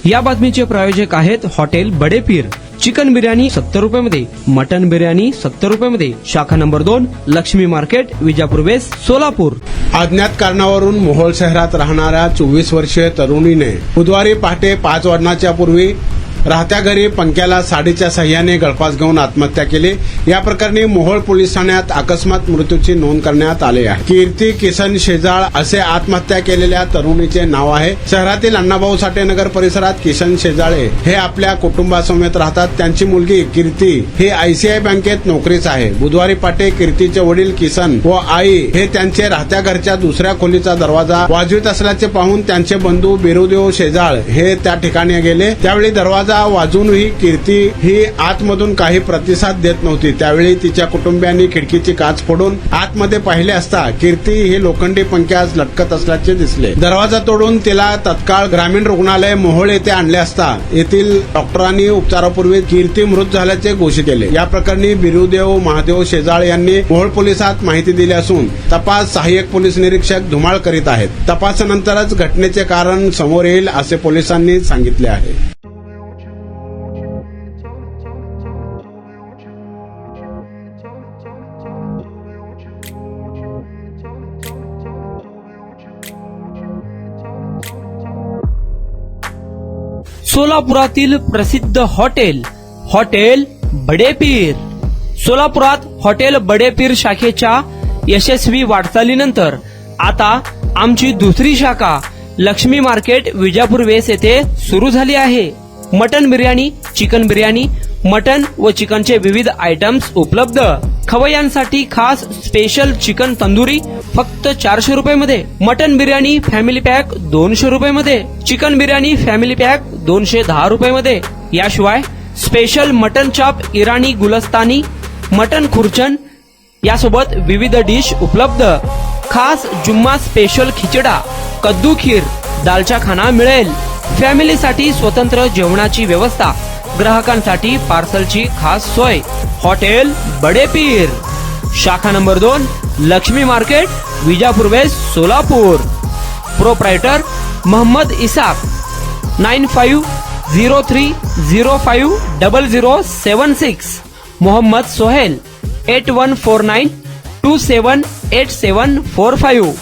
या बातमीचे प्रायोजक आहेत हॉटेल बडे पीर। चिकन बिर्याणी 70 रुपयामध्ये, मटन बिर्याणी 70 रुपयामध्ये। शाखा number 2, Laxmi market, Vijapur west, Solapur. अज्ञात कारणावरून मोहोळ शहरात राहणाऱ्या 24 वर्षीय तरुणीने बुधवारी पहाटे 5 वाजण्याच्या पूर्वी राहत्या घरी पंख्याला साडीच्या सहाय्याने गळफास घेऊन आत्महत्या केली। या प्रकरणी मोहोळ पोलीस ठाण्यात अकस्मात मृत्यूची नोंद करण्यात आली आहे। कीर्ती किसन शेजाळ असे आत्महत्या केलेल्या तरुणीचे नाव आहे। शहरातील अण्णाभाऊ साठे नगर परिसरात किसन शेजाळे हे आपल्या कुटुंबासमेत राहतात। त्यांची मुलगी कीर्ती ही आयसीआय बँकेत नोकरीस आहे। बुधवारी पहाटे कीर्तीचे वडील किसन व आई हे त्यांचे राहत्या घरच्या दुसऱ्या खोलीचा दरवाजा वाजवित असल्याचे पाहून त्यांचे बंधू बिरुदेव शेजाळ हे त्या ठिकाणी गेले। त्यावेळी दरवाजा वाजूनही कीर्ती ही आतमधून काही प्रतिसाद देत नव्हती। त्यावेळी तिच्या कुटुंबियांनी खिडकीची काच फोडून आतमध्ये पाहिले असता कीर्ती हे लोखंडी पंख्यास लटकत असल्याचे दिसले। दरवाजा तोडून तिला तत्काळ ग्रामीण रुग्णालय मोहोळ येथे आणले असता येथील डॉक्टरांनी उपचारापूर्वी कीर्ती मृत झाल्याचे घोषित केले। या प्रकरणी बिरुदेव महादेव शेजाळ यांनी मोहोळ पोलिसात माहिती दिली असून तपास सहाय्यक पोलीस निरीक्षक धुमाळ करीत आहेत। तपासानंतरच घटनेचे कारण समोर येईल असे पोलिसांनी सांगितले आहे। सोलापुरातील प्रसिद्ध हॉटेल बडे पीर। सोलापुरात हॉटेल बडे पीर शाखेच्या यशस्वी वाटचालीनंतर आता आमची दुसरी शाखा लक्ष्मी मार्केट, विजापूर वेस्ट येथे सुरू झाली आहे। Mutton biryani, chicken biryani, mutton व चिकनचे विविध आयटम्स उपलब्ध। खवय्यांसाठी खास स्पेशल चिकन तंदुरी फक्त 400 रुपयामध्ये, मटन बिर्याणी फॅमिली पॅक 200 रुपयामध्ये, चिकन बिर्याणी फॅमिली पॅक 210 रुपयामध्ये। याशिवाय स्पेशल मटन चाप, इराणी गुलस्तानी, मटन खुर्चन यासोबत विविध डिश उपलब्ध। खास जुम्मा स्पेशल खिचडा, कद्दू खीर, दालचा खाना मिळेल। फॅमिलीसाठी स्वतंत्र जेवणाची व्यवस्था, ग्राहकांसाठी पार्सलची खास सोय। हॉटेल बडे पीर, शाखा number 2, Laxmi market, Vijapur west, Solapur. Proprietor Mohammed Isaq, 9503050076। Mohammed Sohail, 8149278745।